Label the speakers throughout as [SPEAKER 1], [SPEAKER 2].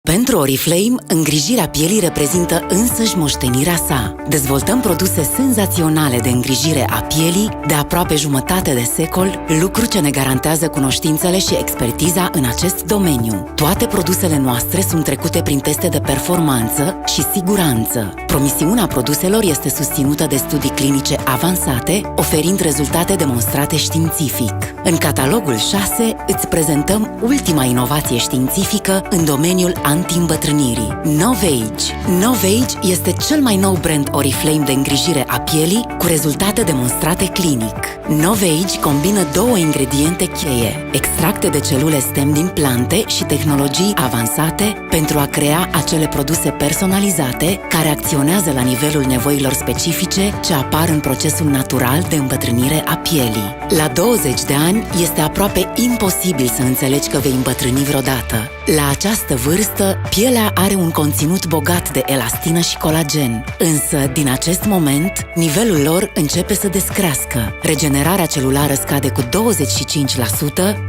[SPEAKER 1] Pentru Oriflame, îngrijirea pielii reprezintă însăși moștenirea sa. Dezvoltăm produse senzaționale de îngrijire a pielii de aproape jumătate de secol, lucru ce ne garantează cunoștințele și expertiza în acest domeniu. Toate produsele noastre sunt trecute prin teste de performanță și siguranță. Promisiunea produselor este susținută de studii clinice avansate, oferind rezultate demonstrate științific. În catalogul 6 îți prezentăm ultima inovație științifică în domeniul anti-îmbătrânirii, Novage. Novage este cel mai nou brand Oriflame de îngrijire a pielii cu rezultate demonstrate clinic. Novage combină două ingrediente cheie, extracte de celule stem din plante și tehnologii avansate pentru a crea acele produse personalizate care acționează la nivelul nevoilor specifice ce apar în procesul natural de îmbătrânire a pielii. La 20 de ani este aproape imposibil să înțelegi că vei îmbătrâni vreodată. La această vârstă, pielea are un conținut bogat de elastină și colagen, însă, din acest moment, nivelul lor începe să descrească. Regenerarea celulară scade cu 25%,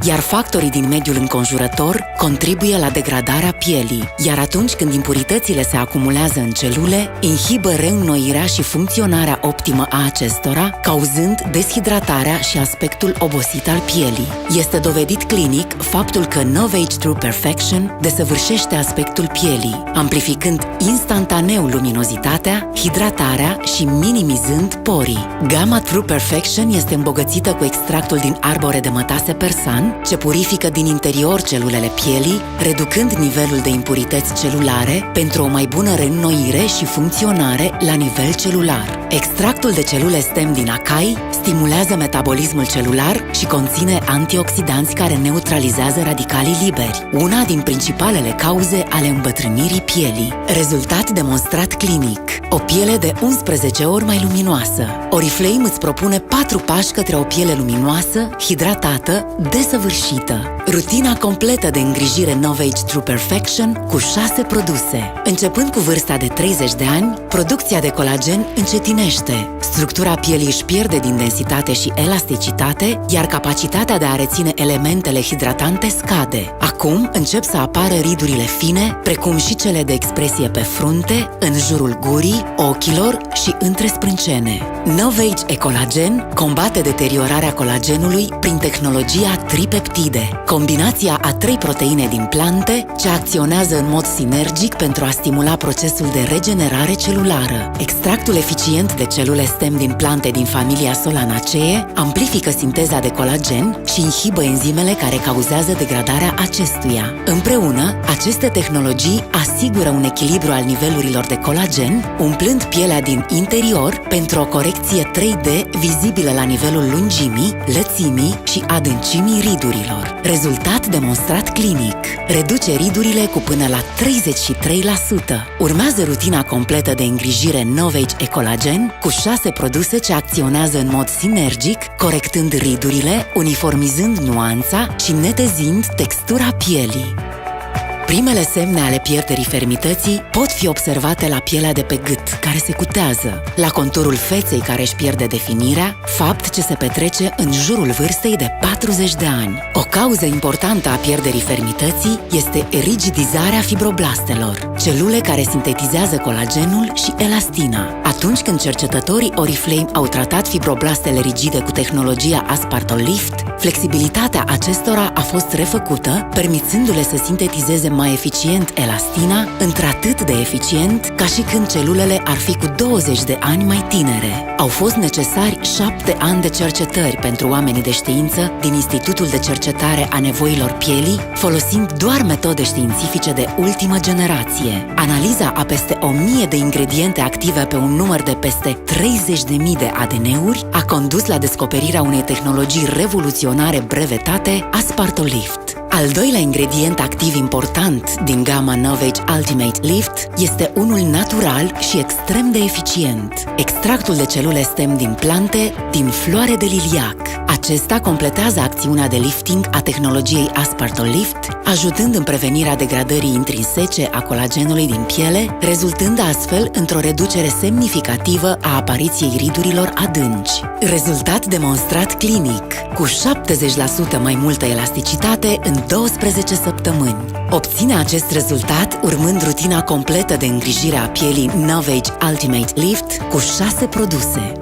[SPEAKER 1] iar factorii din mediul înconjurător contribuie la degradarea pielii, iar atunci când impuritățile se acumulează în celule, inhibă reînnoirea și funcționarea optimă a acestora, cauzând deshidratarea și aspectul obosit al pielii. Este dovedit clinic faptul că Novage True Perfection desăvârșește aspectul pielii, amplificând instantaneu luminozitatea, hidratarea și minimizând porii. Gama True Perfection este îmbogățită cu extractul din arbore de mătase persan, ce purifică din interior celulele pielii, reducând nivelul de impurități celulare pentru o mai bună reînnoire și funcționare la nivel celular. Extractul de celule stem din acai stimulează metabolismul celular și conține antioxidanți care neutralizează radicalii liberi, una din principalele cauze ale îmbătrânirii pielii. Rezultat demonstrat clinic: o piele de 11 ori mai luminoasă. Oriflame îți propune 4 pași către o piele luminoasă, hidratată, desăvârșită. Rutina completă de îngrijire Novage True Perfection cu 6 produse. Începând cu vârsta de 30 de ani, producția de colagen încetinește. Structura pielii își pierde din densitate și elasticitate, iar capacitatea de a reține elementele hidratante scade. Acum încep să apară ridurile fine, precum și cele de expresie pe frunte, în jurul gurii, ochilor și între sprâncene. Novage E-Colagen combate deteriorarea colagenului prin tehnologia tripeptide, combinația a 3 proteine din plante ce acționează în mod sinergic pentru a stimula procesul de regenerare celulară. Extractul eficient de celule stem din plante din familia Solanaceae amplifică sinteza de colagen și inhibă enzimele care cauzează degradarea acestuia. Împreună, aceste tehnologii asigură un echilibru al nivelurilor de colagen, umplând pielea din interior pentru o corecție 3D vizibilă la nivelul lungimii, lățimii și adâncimii ridurilor. Rezultat demonstrat clinic: reduce ridurile cu până la 33%. Urmează rutina completă de îngrijire Novage E-Colagen cu 6 produse ce acționează în mod sinergic, corectând ridurile, uniformizând nuanța și netezind textura pielii. Primele semne ale pierderii fermității pot fi observate la pielea de pe gât, care se cutează, la conturul feței care își pierde definirea, fapt ce se petrece în jurul vârstei de 40 de ani. O cauză importantă a pierderii fermității este rigidizarea fibroblastelor, celule care sintetizează colagenul și elastina. Atunci când cercetătorii Oriflame au tratat fibroblastele rigide cu tehnologia Aspartol Lift, flexibilitatea acestora a fost refăcută, permițându-le să sintetizeze mai eficient elastina, într-atât de eficient ca și când celulele ar fi cu 20 de ani mai tinere. Au fost necesari 7 ani de cercetări pentru oamenii de știință din Institutul de Cercetare a Nevoilor Pielii, folosind doar metode științifice de ultimă generație. Analiza a peste 1000 de ingrediente active pe un număr de peste 30.000 de ADN-uri a condus la descoperirea unei tehnologii revoluționare brevetate, Aspartol Lift. Al doilea ingredient activ important din gama Novage Ultimate Lift este unul natural și extrem de eficient: extractul de celule stem din plante din floare de liliac. Acesta completează acțiunea de lifting a tehnologiei Aspartol Lift, ajutând în prevenirea degradării intrinsece a colagenului din piele, rezultând astfel într-o reducere semnificativă a apariției ridurilor adânci. Rezultat demonstrat clinic: cu 70% mai multă elasticitate în 12 săptămâni. Obține acest rezultat urmând rutina completă de îngrijire a pielii Novage Ultimate Lift cu 6 produse.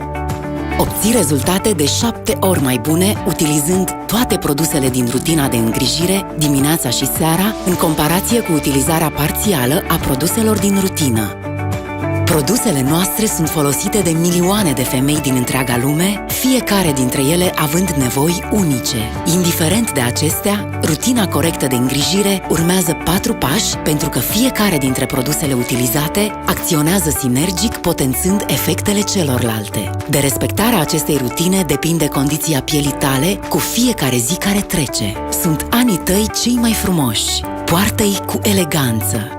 [SPEAKER 1] Obții rezultate de 7 ori mai bune utilizând toate produsele din rutina de îngrijire dimineața și seara, în comparație cu utilizarea parțială a produselor din rutină. Produsele noastre sunt folosite de milioane de femei din întreaga lume, fiecare dintre ele având nevoi unice. Indiferent de acestea, rutina corectă de îngrijire urmează 4 pași pentru că fiecare dintre produsele utilizate acționează sinergic, potențând efectele celorlalte. De respectarea acestei rutine depinde condiția pielii tale cu fiecare zi care trece. Sunt anii tăi cei mai frumoși. Poartă-i cu eleganță.